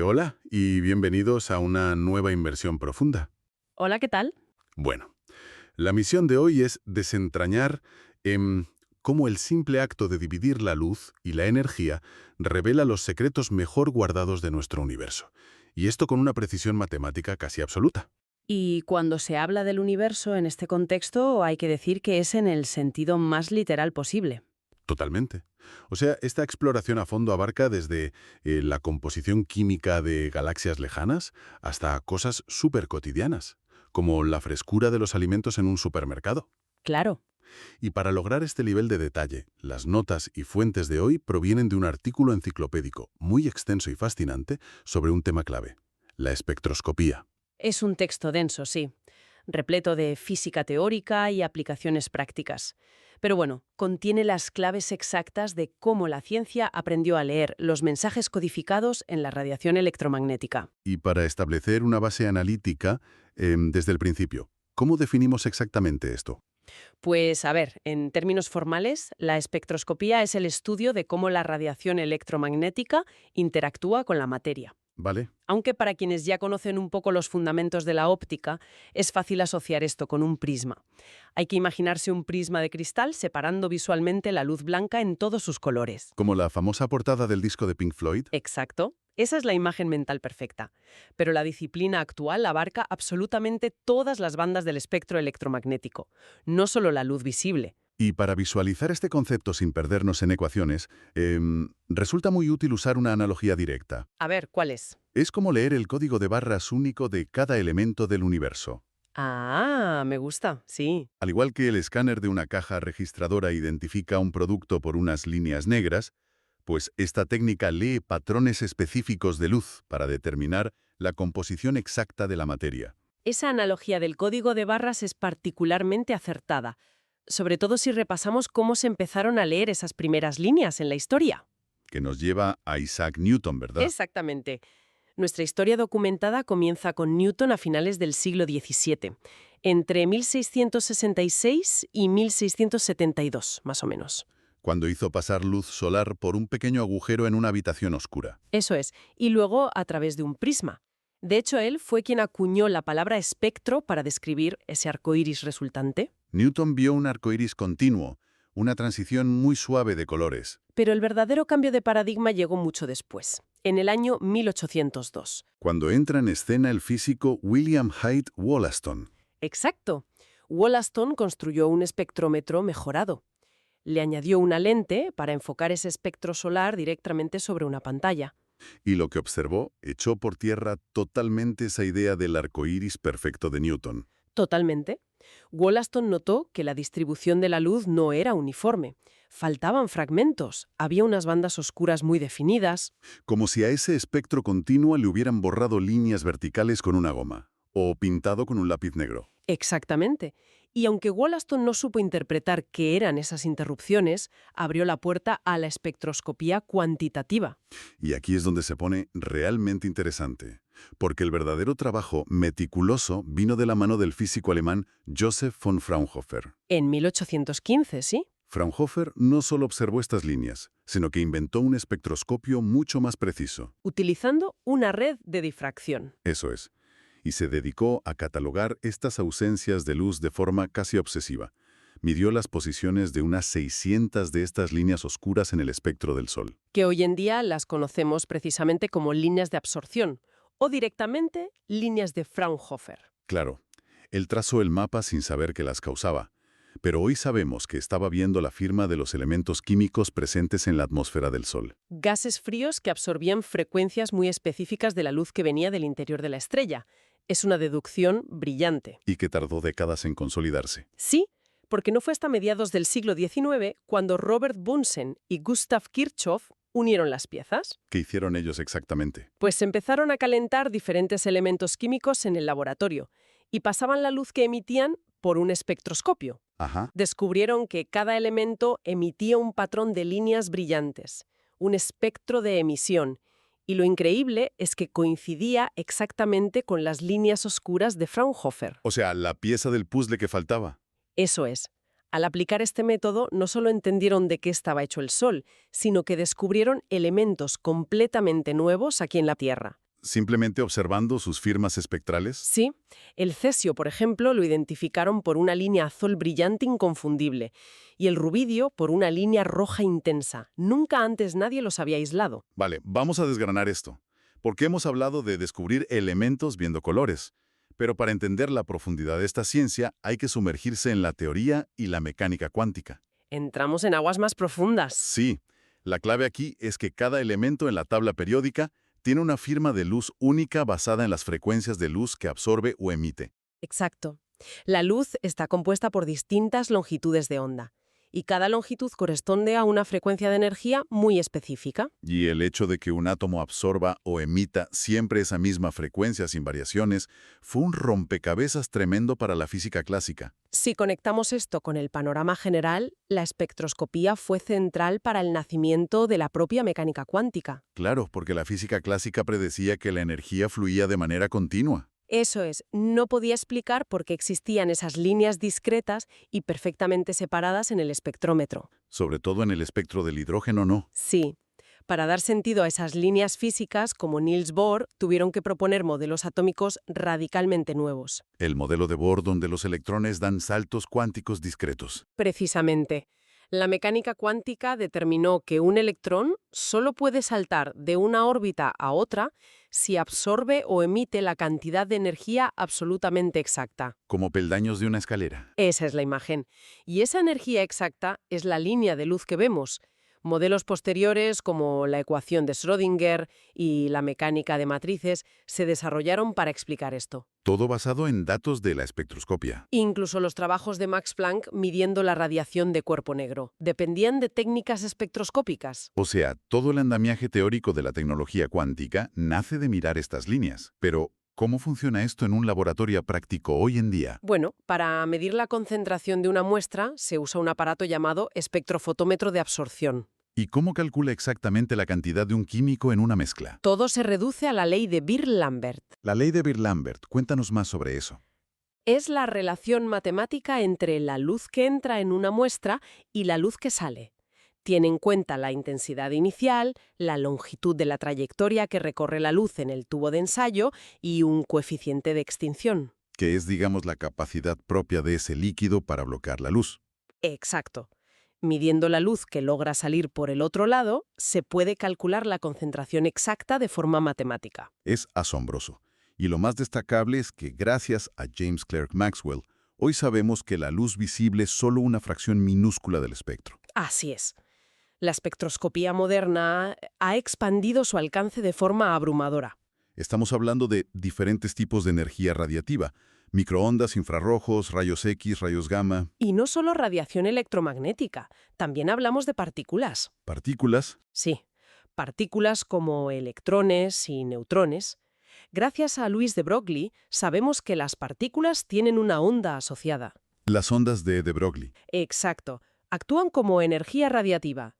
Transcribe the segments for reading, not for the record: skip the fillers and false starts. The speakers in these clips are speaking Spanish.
Hola y bienvenidos a una nueva inversión profunda. Hola, ¿qué tal? Bueno, la misión de hoy es desentrañar cómo el simple acto de dividir la luz y la energía revela los secretos mejor guardados de nuestro universo. Y esto con una precisión matemática casi absoluta. Y cuando se habla del universo en este contexto, hay que decir que es en el sentido más literal posible. Totalmente. O sea, esta exploración a fondo abarca desde la composición química de galaxias lejanas hasta cosas súper cotidianas, como la frescura de los alimentos en un supermercado. Claro. Y para lograr este nivel de detalle, las notas y fuentes de hoy provienen de un artículo enciclopédico muy extenso y fascinante sobre un tema clave, la espectroscopía. Es un texto denso, sí, repleto de física teórica y aplicaciones prácticas. Pero bueno, contiene las claves exactas de cómo la ciencia aprendió a leer los mensajes codificados en la radiación electromagnética. Y para establecer una base analítica desde el principio, ¿cómo definimos exactamente esto? Pues a ver, en términos formales, la espectroscopía es el estudio de cómo la radiación electromagnética interactúa con la materia. ¿Vale? Aunque para quienes ya conocen un poco los fundamentos de la óptica, es fácil asociar esto con un prisma. Hay que imaginarse un prisma de cristal separando visualmente la luz blanca en todos sus colores. Como la famosa portada del disco de Pink Floyd. Exacto. Esa es la imagen mental perfecta. Pero la disciplina actual abarca absolutamente todas las bandas del espectro electromagnético, no solo la luz visible. Y para visualizar este concepto sin perdernos en ecuaciones, resulta muy útil usar una analogía directa. A ver, ¿cuál es? Es como leer el código de barras único de cada elemento del universo. Ah, me gusta, sí. Al igual que el escáner de una caja registradora identifica un producto por unas líneas negras, pues esta técnica lee patrones específicos de luz para determinar la composición exacta de la materia, Esa analogía del código de barras es particularmente acertada, sobre todo si repasamos cómo se empezaron a leer esas primeras líneas en la historia. que nos lleva a Isaac Newton, ¿verdad? Exactamente. Nuestra historia documentada comienza con Newton a finales del siglo XVII, entre 1666 y 1672, más o menos. Cuando hizo pasar luz solar por un pequeño agujero en una habitación oscura. Eso es, y luego a través de un prisma. De hecho, él fue quien acuñó la palabra espectro para describir ese arco iris resultante. Newton vio un arco iris continuo, una transición muy suave de colores. Pero el verdadero cambio de paradigma llegó mucho después, en el año 1802. Cuando entra en escena el físico William Hyde Wollaston. Exacto. Wollaston construyó un espectrómetro mejorado. Le añadió una lente para enfocar ese espectro solar directamente sobre una pantalla. Y lo que observó echó por tierra totalmente esa idea del arco iris perfecto de Newton. Totalmente. Wollaston notó que la distribución de la luz no era uniforme. Faltaban fragmentos, había unas bandas oscuras muy definidas. Como si a ese espectro continuo le hubieran borrado líneas verticales con una goma, o pintado con un lápiz negro. Exactamente. Y aunque Wollaston no supo interpretar qué eran esas interrupciones, abrió la puerta a la espectroscopía cuantitativa. Y aquí es donde se pone realmente interesante, porque el verdadero trabajo meticuloso vino de la mano del físico alemán Joseph von Fraunhofer. En 1815, ¿sí? Fraunhofer no solo observó estas líneas, sino que inventó un espectroscopio mucho más preciso. Utilizando una red de difracción. Eso es. Y se dedicó a catalogar estas ausencias de luz de forma casi obsesiva. Midió las posiciones de unas 600 de estas líneas oscuras en el espectro del Sol. Que hoy en día las conocemos precisamente como líneas de absorción o directamente líneas de Fraunhofer. Claro, él trazó el mapa sin saber que las causaba, pero hoy sabemos que estaba viendo la firma de los elementos químicos presentes en la atmósfera del Sol. Gases fríos que absorbían frecuencias muy específicas de la luz que venía del interior de la estrella. Es una deducción brillante. Y que tardó décadas en consolidarse. Sí, porque no fue hasta mediados del siglo XIX cuando Robert Bunsen y Gustav Kirchhoff unieron las piezas. ¿Qué hicieron ellos exactamente? Pues empezaron a calentar diferentes elementos químicos en el laboratorio y pasaban la luz que emitían por un espectroscopio. Ajá. Descubrieron que cada elemento emitía un patrón de líneas brillantes, un espectro de emisión, y lo increíble es que coincidía exactamente con las líneas oscuras de Fraunhofer. O sea, la pieza del puzzle que faltaba. Eso es. Al aplicar este método, no solo entendieron de qué estaba hecho el Sol, sino que descubrieron elementos completamente nuevos aquí en la Tierra. Simplemente observando sus firmas espectrales. Sí, el cesio, por ejemplo, lo identificaron por una línea azul brillante inconfundible, y el rubidio por una línea roja intensa. Nunca antes nadie los había aislado. Vale, vamos a desgranar esto, porque hemos hablado de descubrir elementos viendo colores. Pero para entender la profundidad de esta ciencia hay que sumergirse en la teoría y la mecánica cuántica. Entramos en aguas más profundas. Sí, la clave aquí es que cada elemento en la tabla periódica tiene una firma de luz única basada en las frecuencias de luz que absorbe o emite. Exacto. La luz está compuesta por distintas longitudes de onda, y cada longitud corresponde a una frecuencia de energía muy específica. Y el hecho de que un átomo absorba o emita siempre esa misma frecuencia sin variaciones fue un rompecabezas tremendo para la física clásica. Si conectamos esto con el panorama general, la espectroscopía fue central para el nacimiento de la propia mecánica cuántica. Claro, porque la física clásica predecía que la energía fluía de manera continua. Eso es, no podía explicar por qué existían esas líneas discretas y perfectamente separadas en el espectrómetro. Sobre todo en el espectro del hidrógeno, no. Sí, para dar sentido a esas líneas físicas, como Niels Bohr, tuvieron que proponer modelos atómicos radicalmente nuevos. El modelo de Bohr donde los electrones dan saltos cuánticos discretos. Precisamente. La mecánica cuántica determinó que un electrón solo puede saltar de una órbita a otra si absorbe o emite la cantidad de energía absolutamente exacta. Como peldaños de una escalera. Esa es la imagen. Y esa energía exacta es la línea de luz que vemos. Modelos posteriores, como la ecuación de Schrödinger y la mecánica de matrices, se desarrollaron para explicar esto. Todo basado en datos de la espectroscopia. Incluso los trabajos de Max Planck midiendo la radiación de cuerpo negro dependían de técnicas espectroscópicas. O sea, todo el andamiaje teórico de la tecnología cuántica nace de mirar estas líneas. Pero, ¿cómo funciona esto en un laboratorio práctico hoy en día? Bueno, para medir la concentración de una muestra se usa un aparato llamado espectrofotómetro de absorción. ¿Y cómo calcula exactamente la cantidad de un químico en una mezcla? Todo se reduce a la ley de Beer-Lambert. La ley de Beer-Lambert, cuéntanos más sobre eso. Es la relación matemática entre la luz que entra en una muestra y la luz que sale. Tiene en cuenta la intensidad inicial, la longitud de la trayectoria que recorre la luz en el tubo de ensayo y un coeficiente de extinción. Que es, digamos, la capacidad propia de ese líquido para bloquear la luz. Exacto. Midiendo la luz que logra salir por el otro lado, se puede calcular la concentración exacta de forma matemática. Es asombroso. Y lo más destacable es que gracias a James Clerk Maxwell, hoy sabemos que la luz visible es solo una fracción minúscula del espectro. Así es. La espectroscopía moderna ha expandido su alcance de forma abrumadora. Estamos hablando de diferentes tipos de energía radiativa, microondas, infrarrojos, rayos X, rayos gamma. Y no solo radiación electromagnética, también hablamos de partículas. ¿Partículas? Sí, partículas como electrones y neutrones. Gracias a Louis de Broglie, sabemos que las partículas tienen una onda asociada. Las ondas de Broglie. Exacto. Actúan como energía radiativa.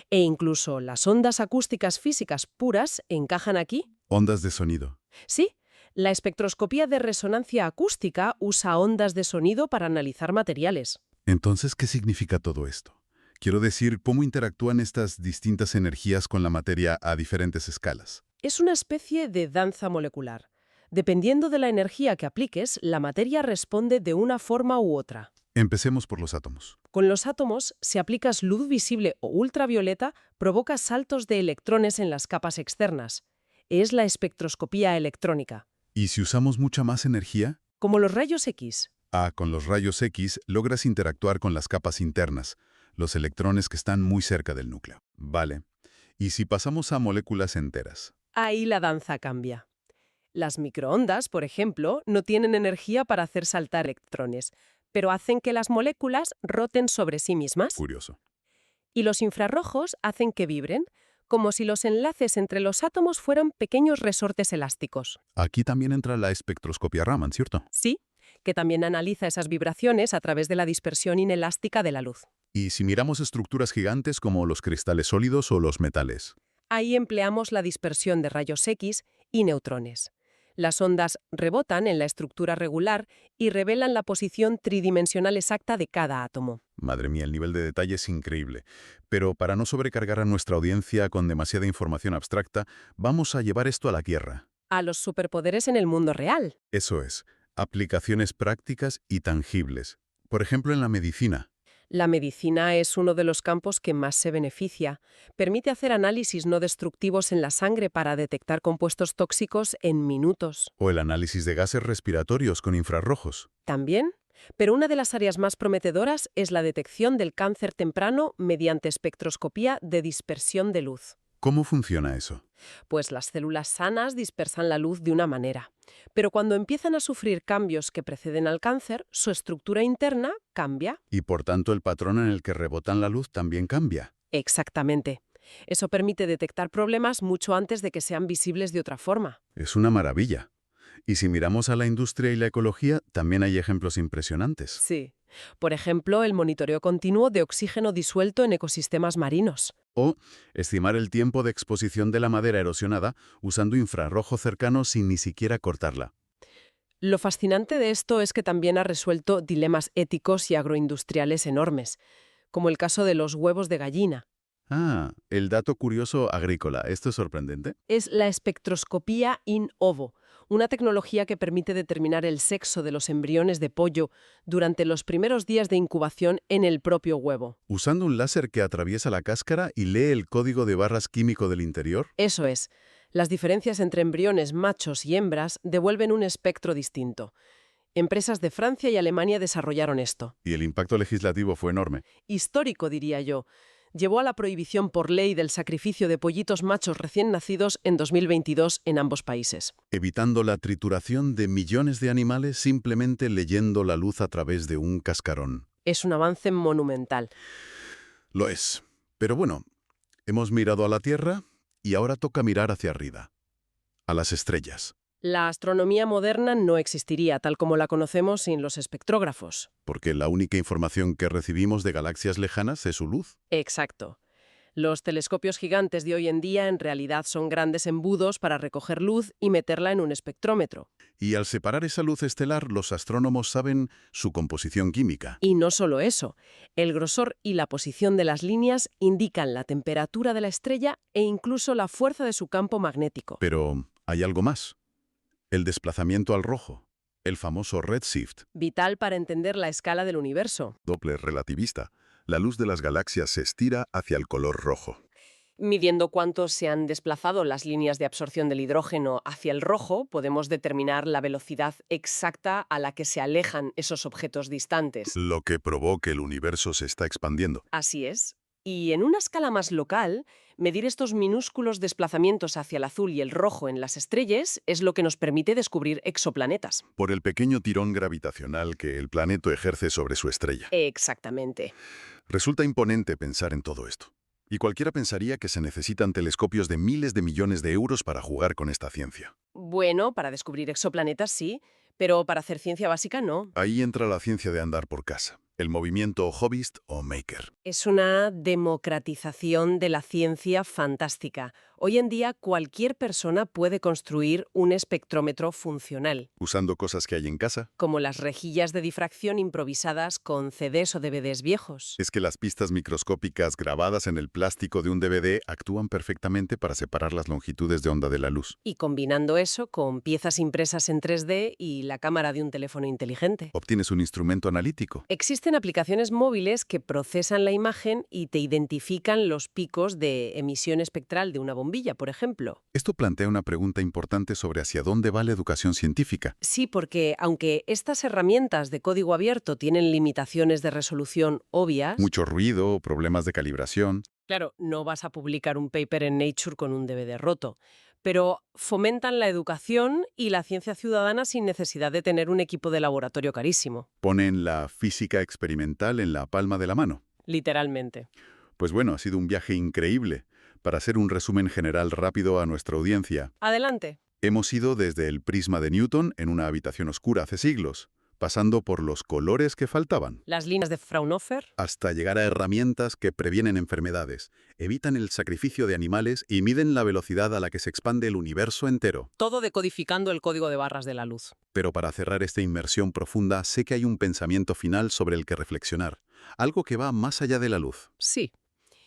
E incluso las ondas acústicas físicas puras encajan aquí. Ondas de sonido. Sí, la espectroscopía de resonancia acústica usa ondas de sonido para analizar materiales. Entonces, ¿qué significa todo esto? Quiero decir, ¿cómo interactúan estas distintas energías con la materia a diferentes escalas? Es una especie de danza molecular. Dependiendo de la energía que apliques, la materia responde de una forma u otra. Empecemos por los átomos. Con los átomos, si aplicas luz visible o ultravioleta, provocas saltos de electrones en las capas externas. Es la espectroscopía electrónica. ¿Y si usamos mucha más energía? Como los rayos X. Con los rayos X logras interactuar con las capas internas, los electrones que están muy cerca del núcleo. Vale. ¿Y si pasamos a moléculas enteras? Ahí la danza cambia. Las microondas, por ejemplo, no tienen energía para hacer saltar electrones, pero hacen que las moléculas roten sobre sí mismas. Curioso. Y los infrarrojos hacen que vibren, como si los enlaces entre los átomos fueran pequeños resortes elásticos. Aquí también entra la espectroscopia Raman, ¿cierto? Sí, que también analiza esas vibraciones a través de la dispersión inelástica de la luz. Y si miramos estructuras gigantes como los cristales sólidos o los metales. Ahí empleamos la dispersión de rayos X y neutrones. Las ondas rebotan en la estructura regular y revelan la posición tridimensional exacta de cada átomo. Madre mía, el nivel de detalle es increíble. Pero para no sobrecargar a nuestra audiencia con demasiada información abstracta, vamos a llevar esto a la Tierra. A los superpoderes en el mundo real. Eso es, aplicaciones prácticas y tangibles. Por ejemplo, en la medicina. La medicina es uno de los campos que más se beneficia. Permite hacer análisis no destructivos en la sangre para detectar compuestos tóxicos en minutos. O el análisis de gases respiratorios con infrarrojos. También, pero una de las áreas más prometedoras es la detección del cáncer temprano mediante espectroscopía de dispersión de luz. ¿Cómo funciona eso? Pues las células sanas dispersan la luz de una manera. Pero cuando empiezan a sufrir cambios que preceden al cáncer, su estructura interna cambia. Y por tanto el patrón en el que rebotan la luz también cambia. Exactamente. Eso permite detectar problemas mucho antes de que sean visibles de otra forma. Es una maravilla. Y si miramos a la industria y la ecología, también hay ejemplos impresionantes. Sí. Por ejemplo, el monitoreo continuo de oxígeno disuelto en ecosistemas marinos. O estimar el tiempo de exposición de la madera erosionada usando infrarrojo cercano sin ni siquiera cortarla. Lo fascinante de esto es que también ha resuelto dilemas éticos y agroindustriales enormes, como el caso de los huevos de gallina. Ah, el dato curioso agrícola. ¿Esto es sorprendente? Es la espectroscopía in ovo, una tecnología que permite determinar el sexo de los embriones de pollo durante los primeros días de incubación en el propio huevo. Usando un láser que atraviesa la cáscara y lee el código de barras químico del interior. Eso es. Las diferencias entre embriones machos y hembras devuelven un espectro distinto. Empresas de Francia y Alemania desarrollaron esto. Y el impacto legislativo fue enorme. Histórico, diría yo. Llevó a la prohibición por ley del sacrificio de pollitos machos recién nacidos en 2022 en ambos países. Evitando la trituración de millones de animales simplemente leyendo la luz a través de un cascarón. Es un avance monumental. Lo es. Pero bueno, hemos mirado a la Tierra y ahora toca mirar hacia arriba. A las estrellas. La astronomía moderna no existiría tal como la conocemos sin los espectrógrafos. Porque la única información que recibimos de galaxias lejanas es su luz. Exacto. Los telescopios gigantes de hoy en día en realidad son grandes embudos para recoger luz y meterla en un espectrómetro. Y al separar esa luz estelar, los astrónomos saben su composición química. Y no solo eso, el grosor y la posición de las líneas indican la temperatura de la estrella e incluso la fuerza de su campo magnético. Pero hay algo más. El desplazamiento al rojo, el famoso redshift. Vital para entender la escala del universo. Doppler relativista. La luz de las galaxias se estira hacia el color rojo. Midiendo cuánto se han desplazado las líneas de absorción del hidrógeno hacia el rojo, podemos determinar la velocidad exacta a la que se alejan esos objetos distantes. Lo que probó que el universo se está expandiendo. Así es. Y en una escala más local, medir estos minúsculos desplazamientos hacia el azul y el rojo en las estrellas es lo que nos permite descubrir exoplanetas. Por el pequeño tirón gravitacional que el planeta ejerce sobre su estrella. Exactamente. Resulta imponente pensar en todo esto. Y cualquiera pensaría que se necesitan telescopios de miles de millones de euros para jugar con esta ciencia. Bueno, para descubrir exoplanetas sí, pero para hacer ciencia básica no. Ahí entra la ciencia de andar por casa. El movimiento hobbyist o maker. Es una democratización de la ciencia fantástica. Hoy en día cualquier persona puede construir un espectrómetro funcional. Usando cosas que hay en casa. Como las rejillas de difracción improvisadas con CDs o DVDs viejos. Es que las pistas microscópicas grabadas en el plástico de un DVD actúan perfectamente para separar las longitudes de onda de la luz. Y combinando eso con piezas impresas en 3D y la cámara de un teléfono inteligente. Obtienes un instrumento analítico. Existen aplicaciones móviles que procesan la imagen y te identifican los picos de emisión espectral de una bombilla, por ejemplo. Esto plantea una pregunta importante sobre hacia dónde va la educación científica. Sí, porque aunque estas herramientas de código abierto tienen limitaciones de resolución obvias... Mucho ruido, problemas de calibración. Claro, no vas a publicar un paper en Nature con un DVD roto, pero fomentan la educación y la ciencia ciudadana sin necesidad de tener un equipo de laboratorio carísimo. Ponen la física experimental en la palma de la mano. Literalmente. Pues bueno, ha sido un viaje increíble. Para hacer un resumen general rápido a nuestra audiencia. Adelante. Hemos ido desde el prisma de Newton en una habitación oscura hace siglos, pasando por los colores que faltaban, Las líneas de Fraunhofer. hasta llegar a herramientas que previenen enfermedades, evitan el sacrificio de animales y miden la velocidad a la que se expande el universo entero. Todo decodificando el código de barras de la luz. Pero para cerrar esta inmersión profunda, sé que hay un pensamiento final sobre el que reflexionar, algo que va más allá de la luz. Sí.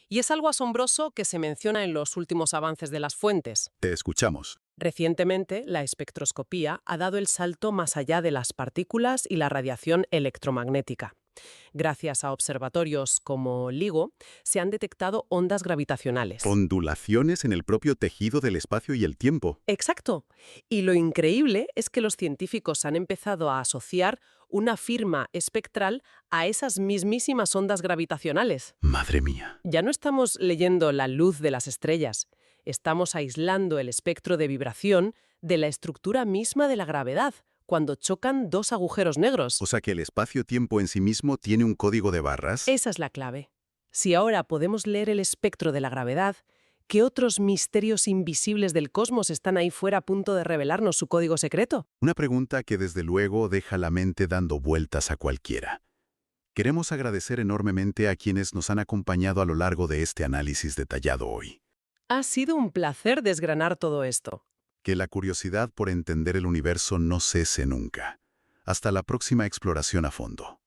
Y es algo asombroso que se menciona en los últimos avances de las fuentes. Te escuchamos. Recientemente, la espectroscopía ha dado el salto más allá de las partículas y la radiación electromagnética. Gracias a observatorios como LIGO, se han detectado ondas gravitacionales. Ondulaciones en el propio tejido del espacio y el tiempo. Exacto. Y lo increíble es que los científicos han empezado a asociar una firma espectral a esas mismísimas ondas gravitacionales. Madre mía. Ya no estamos leyendo la luz de las estrellas, estamos aislando el espectro de vibración de la estructura misma de la gravedad, cuando chocan dos agujeros negros. O sea que el espacio-tiempo en sí mismo tiene un código de barras. Esa es la clave. Si ahora podemos leer el espectro de la gravedad, ¿qué otros misterios invisibles del cosmos están ahí fuera a punto de revelarnos su código secreto? Una pregunta que desde luego deja la mente dando vueltas a cualquiera. Queremos agradecer enormemente a quienes nos han acompañado a lo largo de este análisis detallado hoy. Ha sido un placer desgranar todo esto. Que la curiosidad por entender el universo no cese nunca. Hasta la próxima exploración a fondo.